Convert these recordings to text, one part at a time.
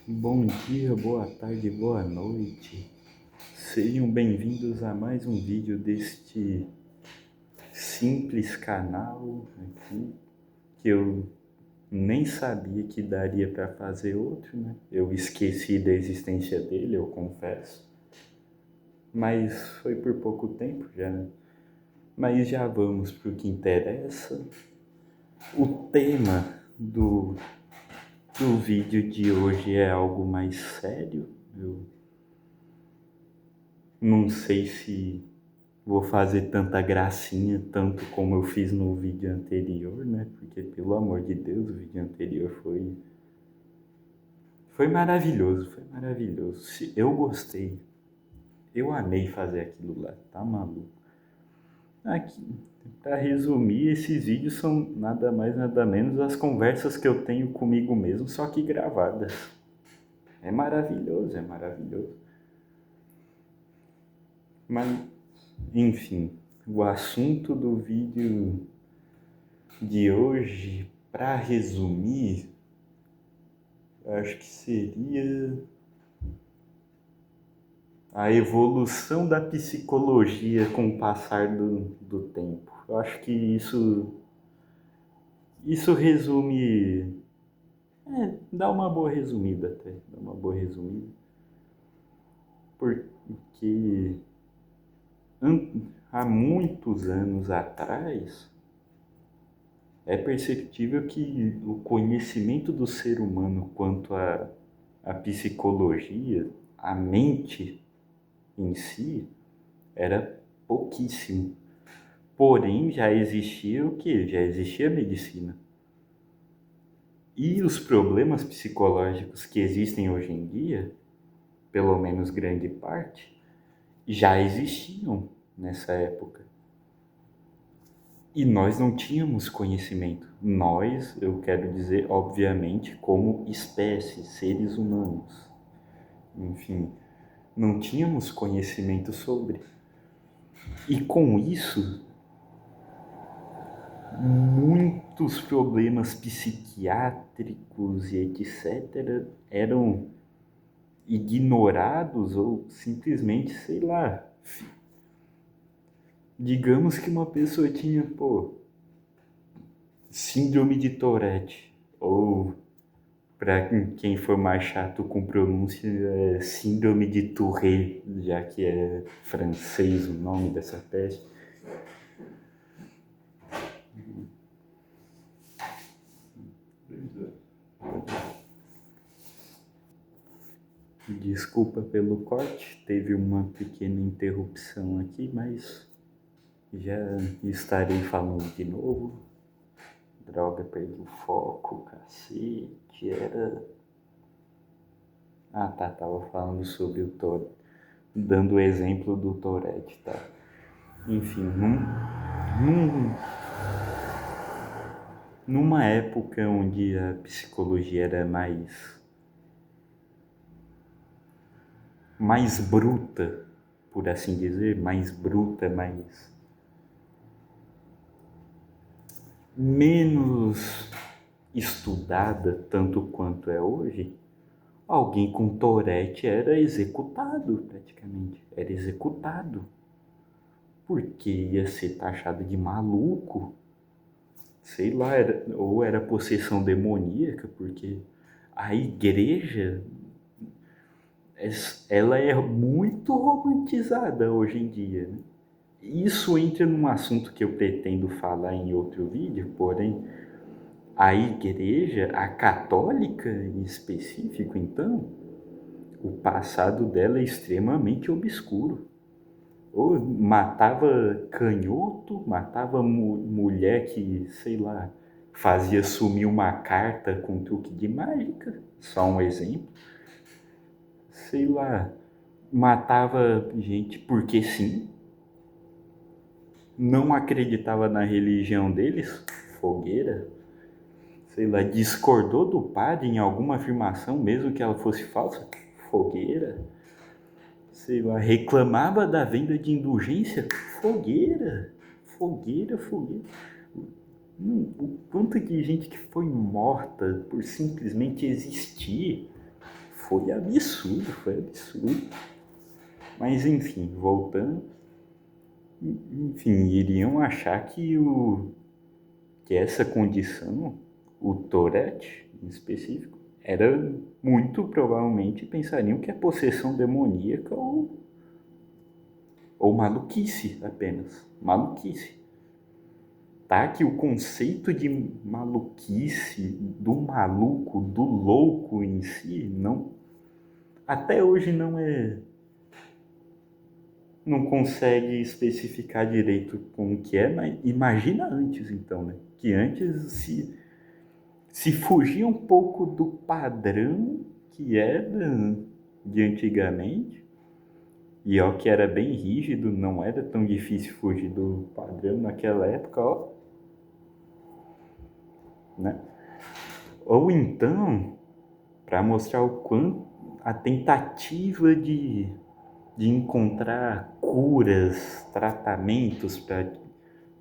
Bom dia, boa tarde, boa noite. Sejam bem-vindos a mais um vídeo deste simples canal aqui, que eu nem sabia que daria para fazer outro, né? Eu esqueci da existência dele, eu confesso. Mas foi por pouco tempo já, né? Mas já vamos para o que interessa. O tema do vídeo de hoje é algo mais sério. Eu não sei se vou fazer tanta gracinha, tanto como eu fiz no vídeo anterior, né? Porque, pelo amor de Deus, o vídeo anterior foi maravilhoso, foi maravilhoso. Eu gostei, eu amei fazer aquilo lá, tá maluco? Aqui, para resumir, esses vídeos são nada mais, nada menos as conversas que eu tenho comigo mesmo, só que gravadas. É maravilhoso, é maravilhoso. Mas, enfim, o assunto do vídeo de hoje, para resumir, acho que seria a evolução da psicologia com o passar do tempo. Eu acho que isso resume, dá uma boa resumida até, dá uma boa resumida, porque há muitos anos atrás é perceptível que o conhecimento do ser humano quanto à psicologia, a mente em si, era pouquíssimo. Porém, já existia o quê? Já existia a medicina. E os problemas psicológicos que existem hoje em dia, pelo menos grande parte, já existiam nessa época. E nós não tínhamos conhecimento. Nós, eu quero dizer, obviamente, como espécie, seres humanos. Enfim, não tínhamos conhecimento sobre. E com isso, muitos problemas psiquiátricos e etc. eram ignorados ou simplesmente, sei lá, digamos que uma pessoa tinha, síndrome de Tourette, ou para quem for mais chato com pronúncia, síndrome de Tourette, já que é francês o nome dessa peste. Desculpa pelo corte, teve uma pequena interrupção aqui, mas já estarei falando de novo. Droga, perdi o foco, cacete, era... Ah, tá, tava falando sobre o Tourette, dando o exemplo do Tourette, tá? Enfim, num, numa época onde a psicologia era mais bruta, por assim dizer, mais bruta, menos estudada tanto quanto é hoje, alguém com Tourette era executado praticamente, era executado, porque ia ser taxado de maluco, sei lá, ou era possessão demoníaca, porque a igreja, ela é muito romantizada hoje em dia, né? Isso entra num assunto que eu pretendo falar em outro vídeo, porém, a igreja, a católica em específico, então, o passado dela é extremamente obscuro. Ou matava canhoto, matava mulher que, sei lá, fazia sumir uma carta com truque de mágica, só um exemplo. Sei lá, matava gente porque sim, não acreditava na religião deles, fogueira. Sei lá, discordou do padre em alguma afirmação, mesmo que ela fosse falsa, fogueira. Sei lá, reclamava da venda de indulgência, fogueira, fogueira, fogueira. O quanto de gente que foi morta por simplesmente existir Foi absurdo, foi absurdo. Mas enfim, voltando. Enfim, iriam achar que essa condição, o Tourette em específico, era muito provavelmente pensariam que é possessão demoníaca ou maluquice apenas. Maluquice. Tá que o conceito de maluquice, do maluco, do louco em si, não, até hoje não consegue especificar direito como que é, mas imagina antes então, né? Que antes se fugia um pouco do padrão que era de antigamente, e ó, que era bem rígido, não era tão difícil fugir do padrão naquela época, ó, né? Ou então, para mostrar o quanto a tentativa de encontrar curas, tratamentos para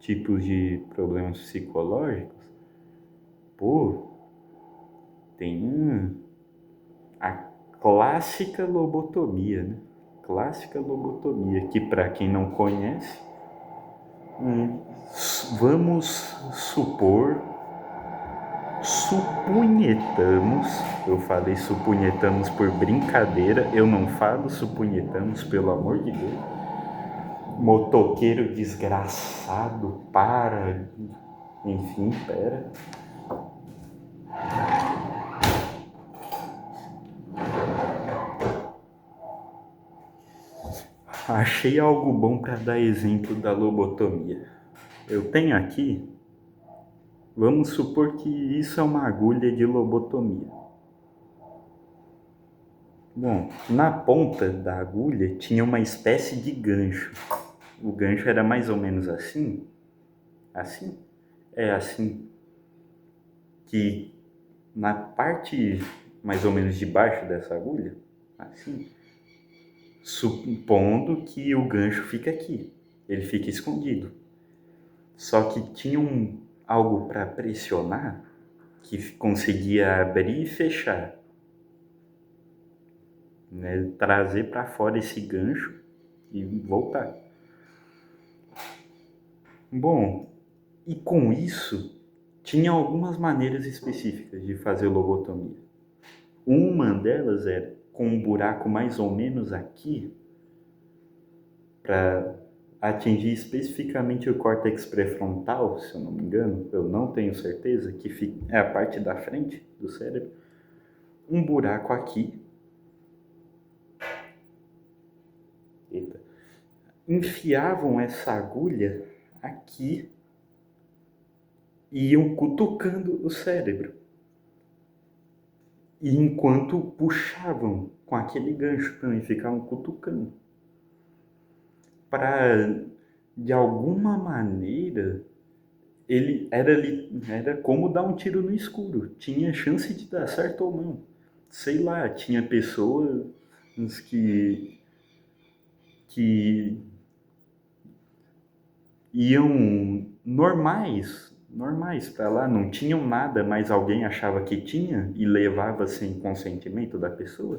tipos de problemas psicológicos, pô, tem a clássica lobotomia, né? Clássica lobotomia, que para quem não conhece, vamos supor, supunhetamos, eu falei supunhetamos por brincadeira, eu não falo supunhetamos, pelo amor de Deus, motoqueiro desgraçado, para, enfim, pera. Achei algo bom para dar exemplo da lobotomia. Eu tenho aqui, vamos supor que isso é uma agulha de lobotomia. Bom, na ponta da agulha tinha uma espécie de gancho. O gancho era mais ou menos assim, assim, assim, que na parte mais ou menos de baixo dessa agulha, assim, supondo que o gancho fica aqui, ele fica escondido. Só que tinha algo para pressionar que conseguia abrir e fechar, né? Trazer para fora esse gancho e voltar. Bom, e com isso tinha algumas maneiras específicas de fazer lobotomia. Uma delas era com um buraco mais ou menos aqui para atingir especificamente o córtex pré-frontal, se eu não me engano, eu não tenho certeza, que é a parte da frente do cérebro. Um buraco aqui. Eita. Enfiavam essa agulha aqui e iam cutucando o cérebro. E enquanto puxavam com aquele gancho também, ficavam cutucando. Para, de alguma maneira, ele era como dar um tiro no escuro. Tinha chance de dar certo ou não. Sei lá, tinha pessoas que iam normais para lá, não tinham nada, mas alguém achava que tinha e levava sem consentimento da pessoa,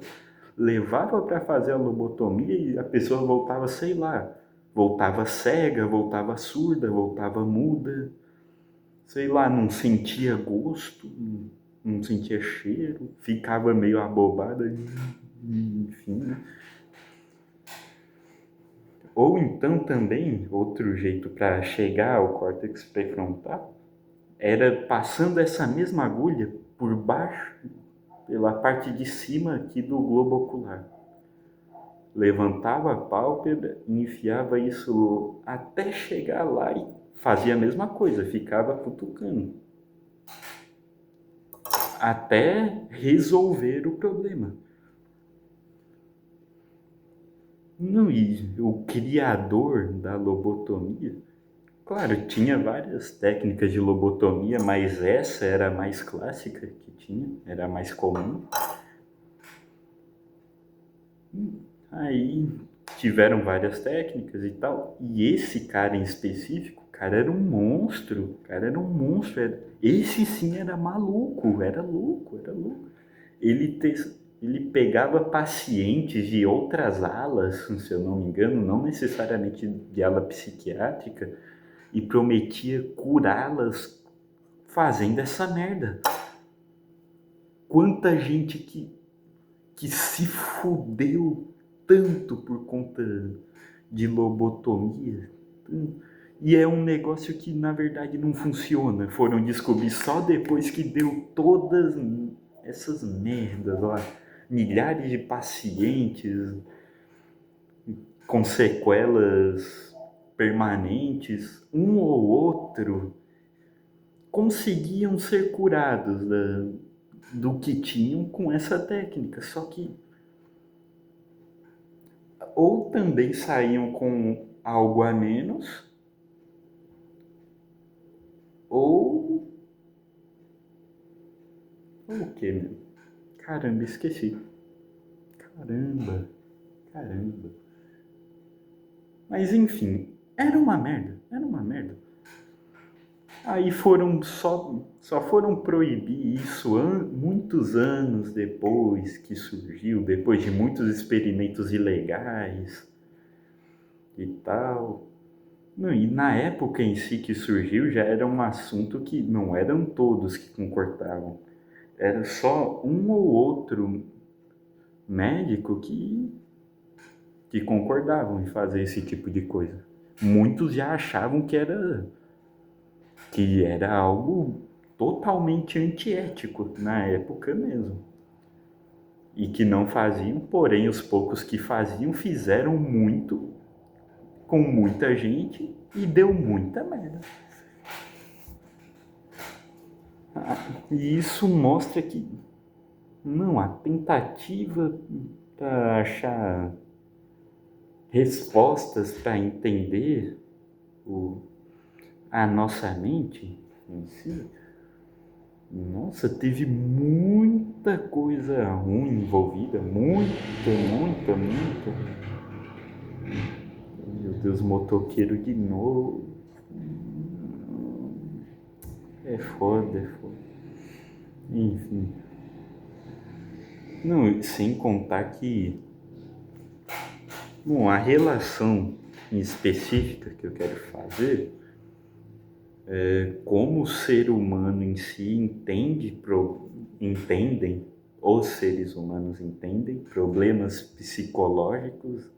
levava para fazer a lobotomia e a pessoa voltava, sei lá, voltava cega, voltava surda, voltava muda, sei lá, não sentia gosto, não sentia cheiro, ficava meio abobada, enfim, né? Ou então também, outro jeito para chegar ao córtex pré-frontal, era passando essa mesma agulha por baixo, pela parte de cima aqui do globo ocular. Levantava a pálpebra e enfiava isso até chegar lá e fazia a mesma coisa, ficava cutucando. Até resolver o problema. Não, e o criador da lobotomia, claro, tinha várias técnicas de lobotomia, mas essa era a mais clássica que tinha, era a mais comum. Aí tiveram várias técnicas e tal, e esse cara em específico, cara era um monstro, esse sim era maluco, era louco. Ele pegava pacientes de outras alas, se eu não me engano, não necessariamente de ala psiquiátrica, e prometia curá-las fazendo essa merda. Quanta gente que se fudeu tanto por conta de lobotomia. E é um negócio que, na verdade, não funciona. Foram descobrir só depois que deu todas essas merdas lá. Milhares de pacientes com sequelas permanentes, um ou outro, conseguiam ser curados do que tinham com essa técnica. Só que ou também saíam com algo a menos, ou o que, meu? Caramba, esqueci. Caramba. Mas enfim, era uma merda. Aí só foram proibir isso muitos anos depois que surgiu, depois de muitos experimentos ilegais e tal. Não, e na época em si que surgiu já era um assunto que não eram todos que concordavam. Era só um ou outro médico que concordavam em fazer esse tipo de coisa. Muitos já achavam que era algo totalmente antiético na época mesmo. E que não faziam, porém os poucos que faziam fizeram muito com muita gente e deu muita merda. E isso mostra que não, a tentativa para achar respostas para entender a nossa mente em si, nossa, teve muita coisa ruim envolvida, muita. Meu Deus, motoqueiro de novo. É foda. Enfim. Não, sem contar que, bom, a relação em específica que eu quero fazer é como o ser humano em si entendem, os seres humanos entendem problemas psicológicos,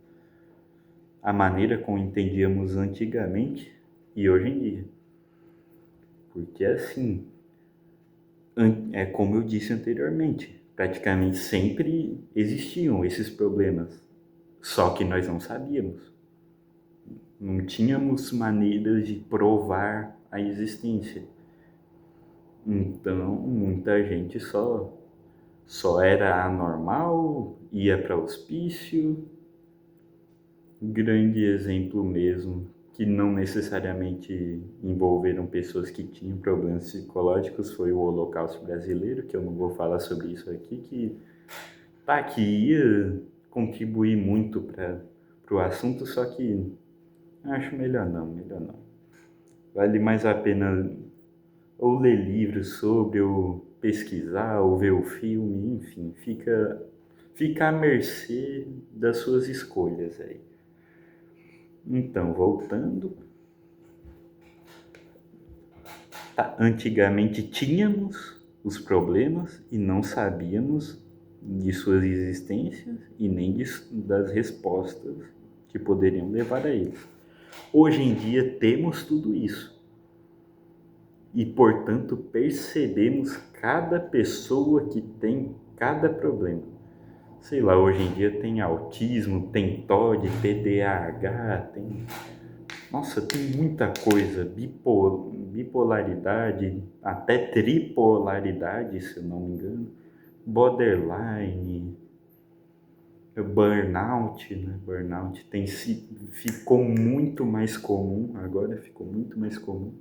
a maneira como entendíamos antigamente e hoje em dia. Porque assim, é como eu disse anteriormente, praticamente sempre existiam esses problemas, só que nós não sabíamos. Não tínhamos maneiras de provar a existência. Então, muita gente só era anormal, ia para hospício. Grande exemplo mesmo, que não necessariamente envolveram pessoas que tinham problemas psicológicos, foi o Holocausto Brasileiro, que eu não vou falar sobre isso aqui, que ia contribuir muito para o assunto, só que acho melhor não. Vale mais a pena ou ler livros sobre, ou pesquisar, ou ver o filme, enfim, fica à mercê das suas escolhas aí. Então, voltando, antigamente tínhamos os problemas e não sabíamos de suas existências e nem das respostas que poderiam levar a eles. Hoje em dia temos tudo isso e, portanto, percebemos cada pessoa que tem cada problema. Sei lá, hoje em dia tem autismo, tem TOD, TDAH, Nossa, tem muita coisa, bipolaridade, até tripolaridade, se eu não me engano, borderline, burnout, né? Burnout ficou muito mais comum, agora ficou muito mais comum.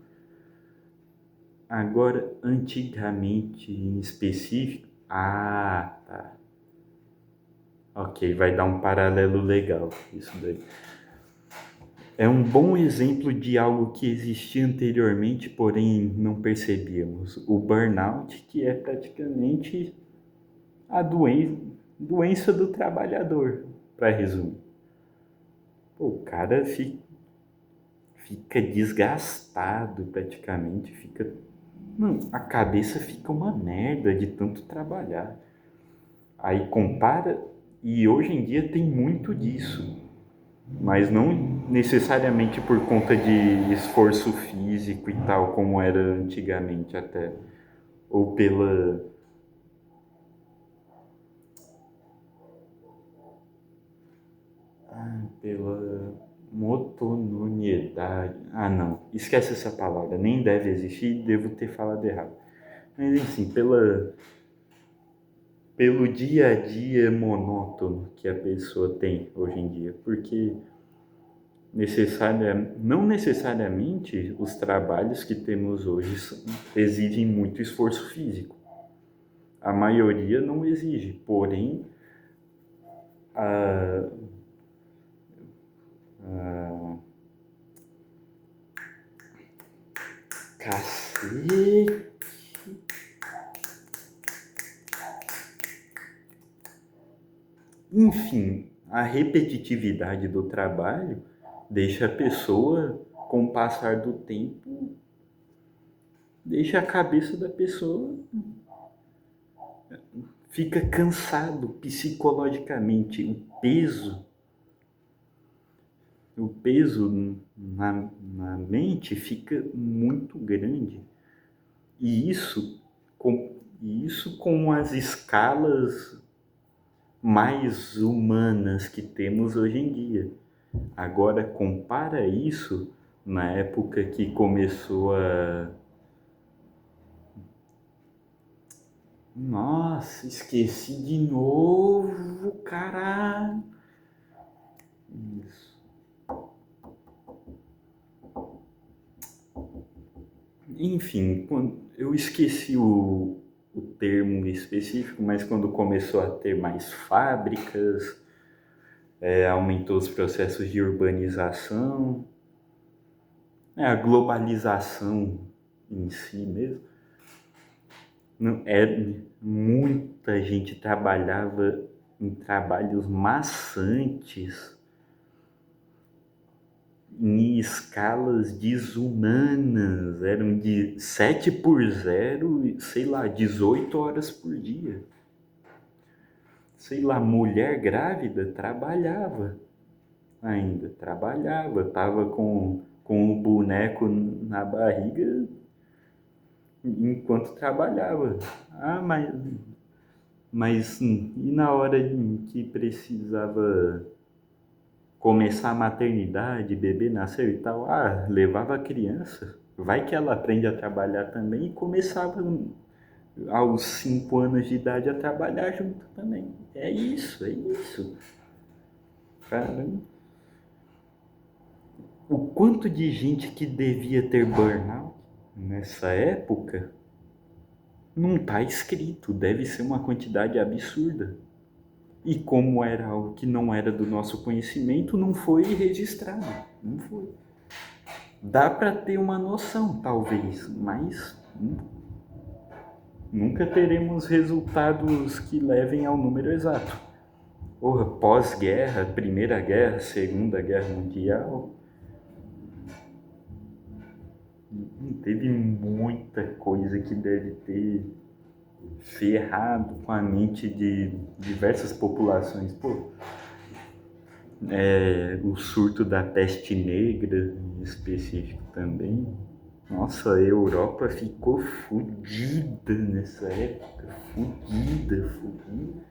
Agora, antigamente, em específico, tá. Ok, vai dar um paralelo legal isso daí. É um bom exemplo de algo que existia anteriormente, porém não percebíamos. O burnout, que é praticamente a doença, Doença do trabalhador, para resumir. Pô, o cara fica desgastado praticamente, fica. Não, a cabeça fica uma merda de tanto trabalhar. Aí compara, e hoje em dia tem muito disso, mas não necessariamente por conta de esforço físico e tal, como era antigamente até, ou pela monotonidade. Ah, não, esquece essa palavra, nem deve existir, devo ter falado errado. Mas enfim, pelo dia a dia monótono que a pessoa tem hoje em dia, porque não necessariamente os trabalhos que temos hoje exigem muito esforço físico. A maioria não exige, porém, a, a cacete. Enfim, a repetitividade do trabalho deixa a pessoa, com o passar do tempo, deixa a cabeça da pessoa fica cansado psicologicamente. O peso na mente fica muito grande. E isso com as escalas mais humanas que temos hoje em dia. Agora compara isso na época que começou a. Nossa, esqueci de novo, caralho. Isso. Enfim, eu esqueci o termo específico, mas quando começou a ter mais fábricas, aumentou os processos de urbanização, a globalização em si mesmo. Não, muita gente trabalhava em trabalhos maçantes, em escalas desumanas, eram de 7x0, sei lá, 18 horas por dia. Sei lá, mulher grávida trabalhava, tava com o boneco na barriga enquanto trabalhava. Ah, mas e na hora que precisava começar a maternidade, bebê nasceu e tal, levava a criança, vai que ela aprende a trabalhar também e começava aos 5 anos de idade a trabalhar junto também. É isso, é isso. Caramba. O quanto de gente que devia ter burnout nessa época não está escrito, deve ser uma quantidade absurda. E como era algo que não era do nosso conhecimento, não foi registrado. Não foi. Dá para ter uma noção, talvez, mas nunca teremos resultados que levem ao número exato. Porra, pós-guerra, Primeira Guerra, Segunda Guerra Mundial, teve muita coisa que deve ter ferrado com a mente de diversas populações. Pô, o surto da peste negra em específico também. Nossa, a Europa ficou fodida nessa época, fodida, fodida.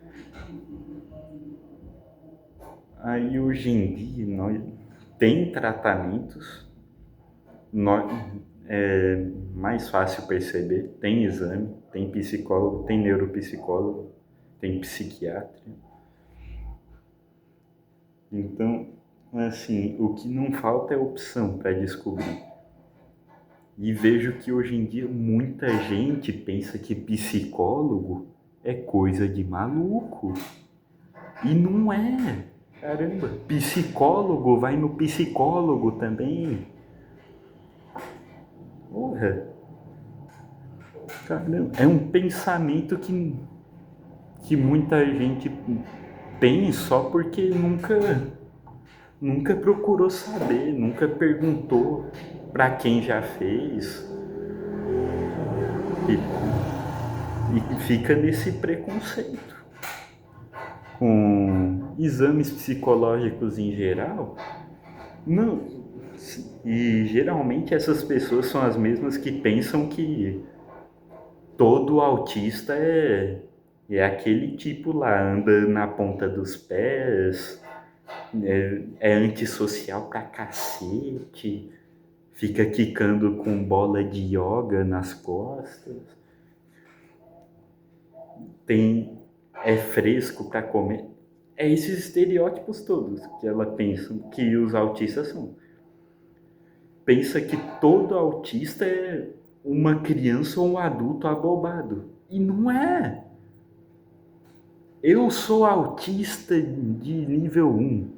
Aí hoje em dia nós tem tratamentos, nós, é mais fácil perceber, tem exame, tem psicólogo, tem neuropsicólogo, tem psiquiatra. Então, assim, o que não falta é opção para descobrir. E vejo que hoje em dia muita gente pensa que psicólogo é coisa de maluco. E não é. Caramba, psicólogo vai no psicólogo também. Porra, caramba, é um pensamento que muita gente tem só porque nunca procurou saber, nunca perguntou para quem já fez e fica nesse preconceito. Com exames psicológicos em geral, não. E geralmente essas pessoas são as mesmas que pensam que todo autista é aquele tipo lá, anda na ponta dos pés, é antissocial pra cacete, fica quicando com bola de yoga nas costas, tem, é fresco pra comer. É esses estereótipos todos que ela pensa que os autistas são. Pensa que todo autista é uma criança ou um adulto abobado. E não é. Eu sou autista de nível 1.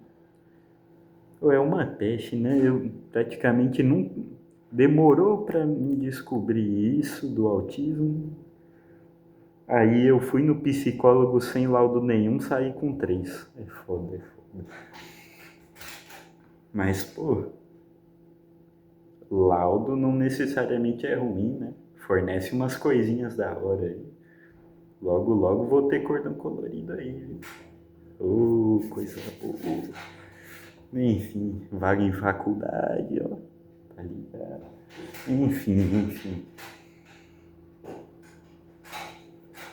É uma peste, né? Eu praticamente não demorou para me descobrir isso do autismo. Aí eu fui no psicólogo sem laudo nenhum, saí com 3. É foda, é foda. Mas, pô, laudo não necessariamente é ruim, né? Fornece umas coisinhas da hora aí. Logo, logo vou ter cordão colorido aí. Ô, coisa boa. Enfim, vaga em faculdade, ó. Tá ligado? Enfim.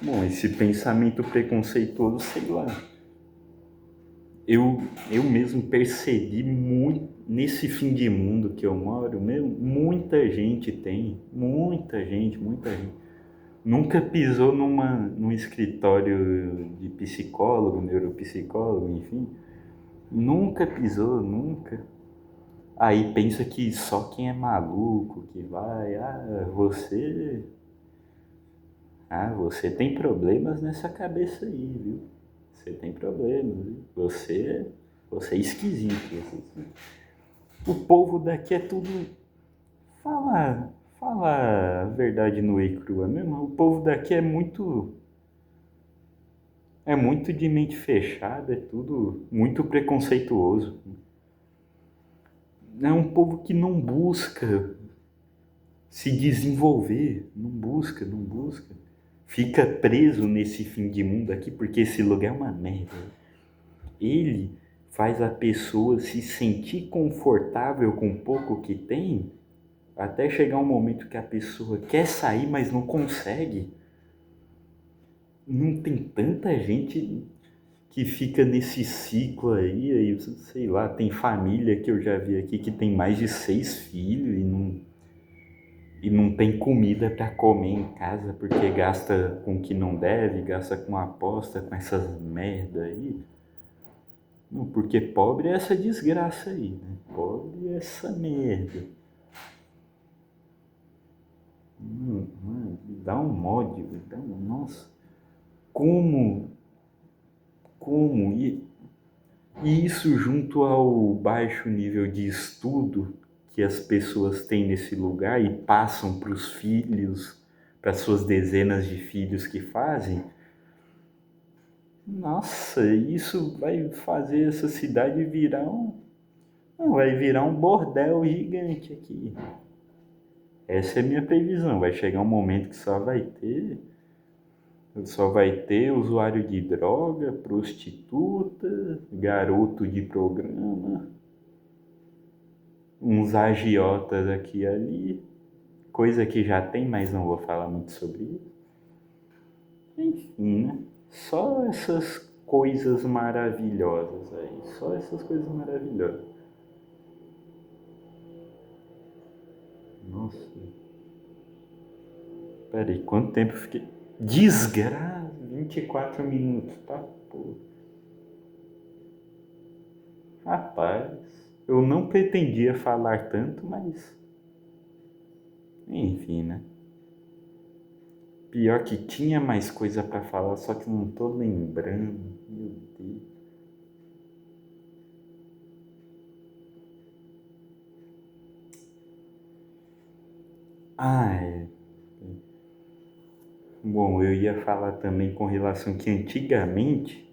Bom, esse pensamento preconceituoso, sei lá. Eu mesmo percebi muito nesse fim de mundo que eu moro, mesmo, muita gente tem, muita gente. Nunca pisou num escritório de psicólogo, neuropsicólogo, enfim. Nunca pisou, nunca. Aí pensa que só quem é maluco que vai, você tem problemas nessa cabeça aí, viu? Você tem problemas, viu? Você é esquisito. O povo daqui é tudo, fala a verdade nua e crua mesmo. O povo daqui é muito de mente fechada, é tudo muito preconceituoso. É um povo que não busca se desenvolver, não busca. Fica preso nesse fim de mundo aqui porque esse lugar é uma merda. Ele faz a pessoa se sentir confortável com o pouco que tem, até chegar um momento que a pessoa quer sair, mas não consegue. Não tem tanta gente que fica nesse ciclo aí, sei lá, tem família que eu já vi aqui que tem mais de 6 filhos e não tem comida para comer em casa porque gasta com o que não deve, gasta com aposta, com essas merda aí. Não, porque pobre é essa desgraça aí, né? Pobre é essa merda. Mano, dá um ódio, nossa. Como, como? E isso junto ao baixo nível de estudo que as pessoas têm nesse lugar e passam para os filhos, para suas dezenas de filhos que fazem, nossa, isso vai fazer essa cidade virar vai virar um bordel gigante aqui. Essa é a minha previsão. Vai chegar um momento que só vai ter usuário de droga, prostituta, garoto de programa, uns agiotas aqui e ali, coisa que já tem, mas não vou falar muito sobre isso. Enfim, né? Só essas coisas maravilhosas aí, só essas coisas maravilhosas. Nossa, peraí, quanto tempo eu fiquei? Desgraça, 24 minutos, tá? Pô. Rapaz, eu não pretendia falar tanto, mas enfim, né? Pior que tinha mais coisa pra falar, só que não tô lembrando. Meu Deus. É. Bom, Bom, eu ia falar também com relação que antigamente,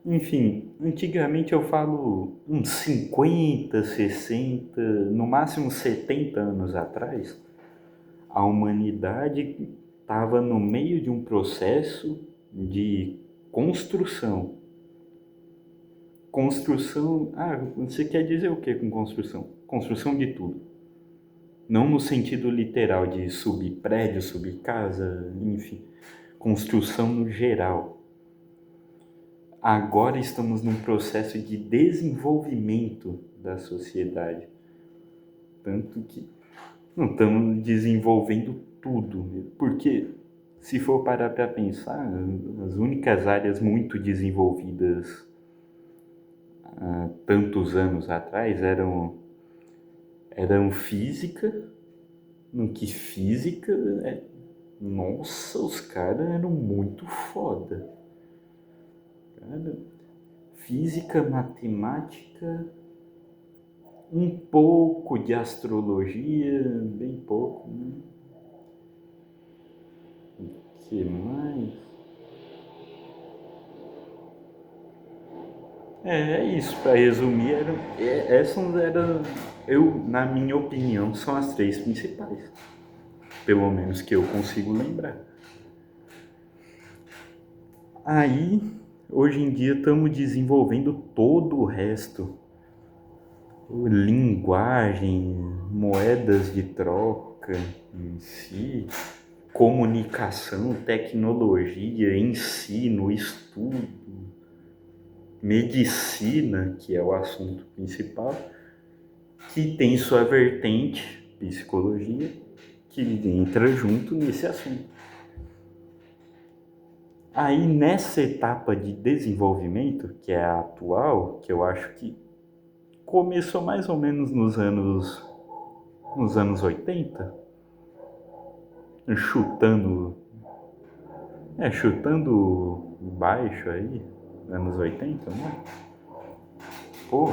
enfim, antigamente eu falo uns 50, 60, no máximo 70 anos atrás, a humanidade estava no meio de um processo de construção. Construção, você quer dizer o que com construção? Construção de tudo. Não no sentido literal de subir prédio, subir casa, enfim, construção no geral. Agora estamos num processo de desenvolvimento da sociedade. Tanto que não estamos desenvolvendo tudo. Porque, se for parar para pensar, as únicas áreas muito desenvolvidas há tantos anos atrás eram física, no que física, nossa, os caras eram muito foda. Cara, física, matemática, um pouco de astrologia, bem pouco, né? O que mais? É isso, para resumir, essas eram, na minha opinião, são as três principais. Pelo menos que eu consigo lembrar. Aí, hoje em dia, estamos desenvolvendo todo o resto. Linguagem, moedas de troca em si, comunicação, tecnologia, ensino, estudo, medicina, que é o assunto principal, que tem sua vertente, psicologia, que entra junto nesse assunto. Aí nessa etapa de desenvolvimento, que é a atual, que eu acho que começou mais ou menos nos anos 80, chutando baixo aí, anos 80, né? Pô,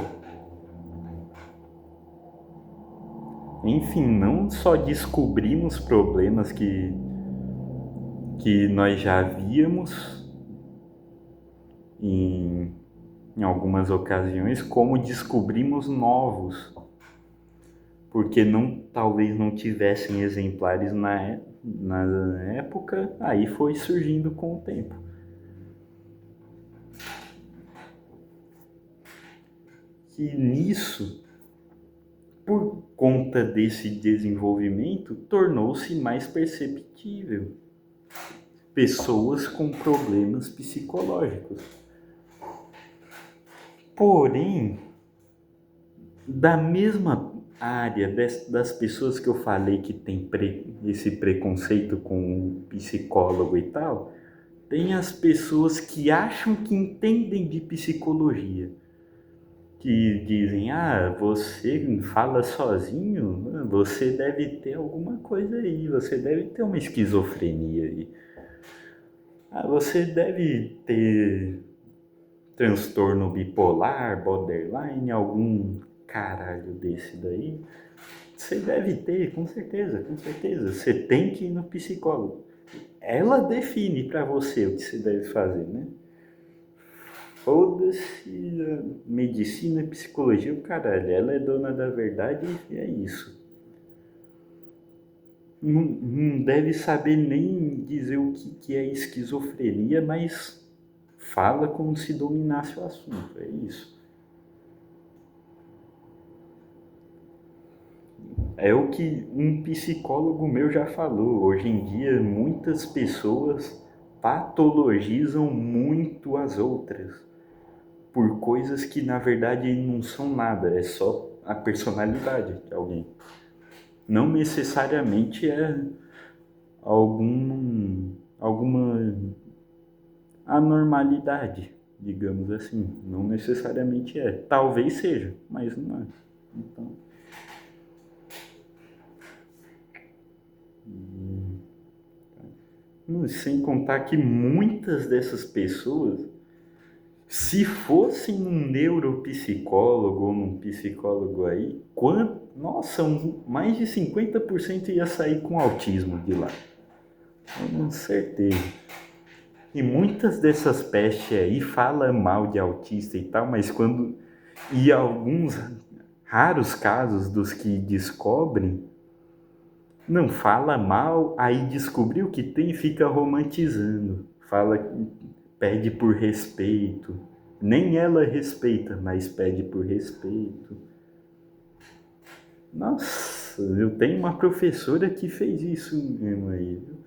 enfim, não só descobrimos problemas que nós já víamos em algumas ocasiões, como descobrimos novos, porque talvez não tivessem exemplares na época, aí foi surgindo com o tempo. E nisso, por conta desse desenvolvimento, tornou-se mais perceptível pessoas com problemas psicológicos. Porém, da mesma área das pessoas que eu falei que tem esse preconceito com o psicólogo e tal, tem as pessoas que acham que entendem de psicologia, que dizem, você fala sozinho, você deve ter alguma coisa aí, você deve ter uma esquizofrenia aí. Você deve ter transtorno bipolar, borderline, algum caralho desse daí. Você deve ter, com certeza, com certeza. Você tem que ir no psicólogo. Ela define pra você o que você deve fazer, né? Foda-se medicina e psicologia, o caralho. Ela é dona da verdade e é isso. Não deve saber nem dizer o que é esquizofrenia, mas fala como se dominasse o assunto, é isso. É o que um psicólogo meu já falou. Hoje em dia, muitas pessoas patologizam muito as outras por coisas que na verdade não são nada, é só a personalidade de alguém. Não necessariamente é alguma anormalidade, digamos assim. Não necessariamente é. Talvez seja, mas não é. Então, sem contar que muitas dessas pessoas, se fossem um neuropsicólogo ou um psicólogo aí, nossa, mais de 50% ia sair com autismo de lá. Com certeza. E muitas dessas pestes aí falam mal de autista e tal, mas quando. E alguns raros casos dos que descobrem, não fala mal, aí descobriu que tem e fica romantizando. Fala, pede por respeito. Nem ela respeita, mas pede por respeito. Nossa, eu tenho uma professora que fez isso mesmo aí, viu?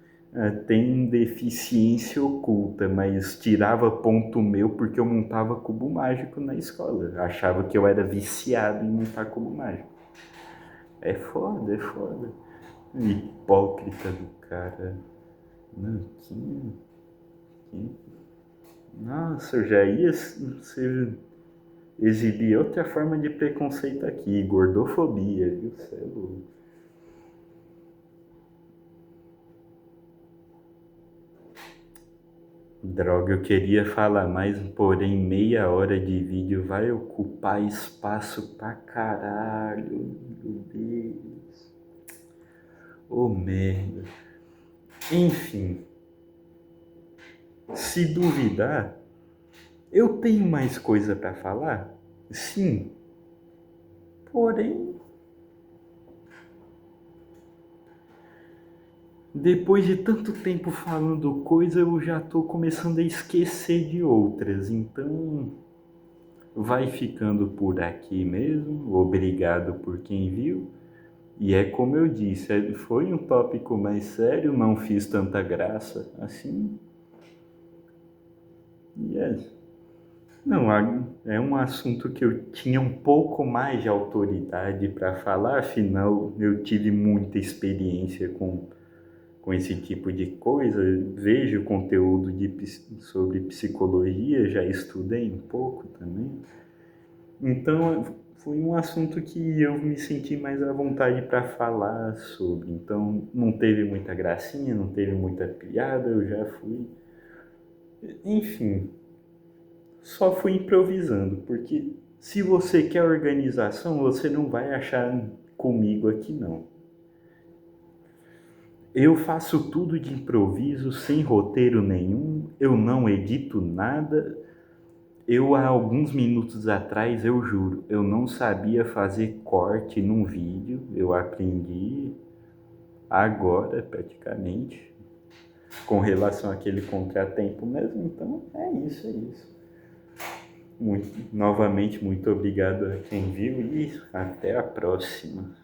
Tem deficiência oculta, mas tirava ponto meu porque eu montava cubo mágico na escola. Achava que eu era viciado em montar cubo mágico. É foda, é foda. Hipócrita do cara. Não, nossa, eu já ia exibir outra forma de preconceito aqui, gordofobia, viu? Cê é louco. Droga, eu queria falar mais, porém meia hora de vídeo vai ocupar espaço pra caralho, meu Deus. Ô merda. Enfim, se duvidar, eu tenho mais coisa pra falar? Sim, porém, depois de tanto tempo falando coisa, eu já tô começando a esquecer de outras, então vai ficando por aqui mesmo. Obrigado por quem viu. E é como eu disse, foi um tópico mais sério, não fiz tanta graça assim. E não, é um assunto que eu tinha um pouco mais de autoridade para falar, afinal eu tive muita experiência com esse tipo de coisa, vejo conteúdo sobre psicologia, já estudei um pouco também. Então foi um assunto que eu me senti mais à vontade para falar sobre. Então não teve muita gracinha, não teve muita piada, eu já fui. Enfim, só fui improvisando, porque se você quer organização, você não vai achar comigo aqui não. Eu faço tudo de improviso, sem roteiro nenhum, eu não edito nada. Eu, há alguns minutos atrás, eu juro, eu não sabia fazer corte num vídeo, eu aprendi agora, praticamente, com relação àquele contratempo mesmo. Então, é isso, é isso. Novamente, muito obrigado a quem viu e até a próxima.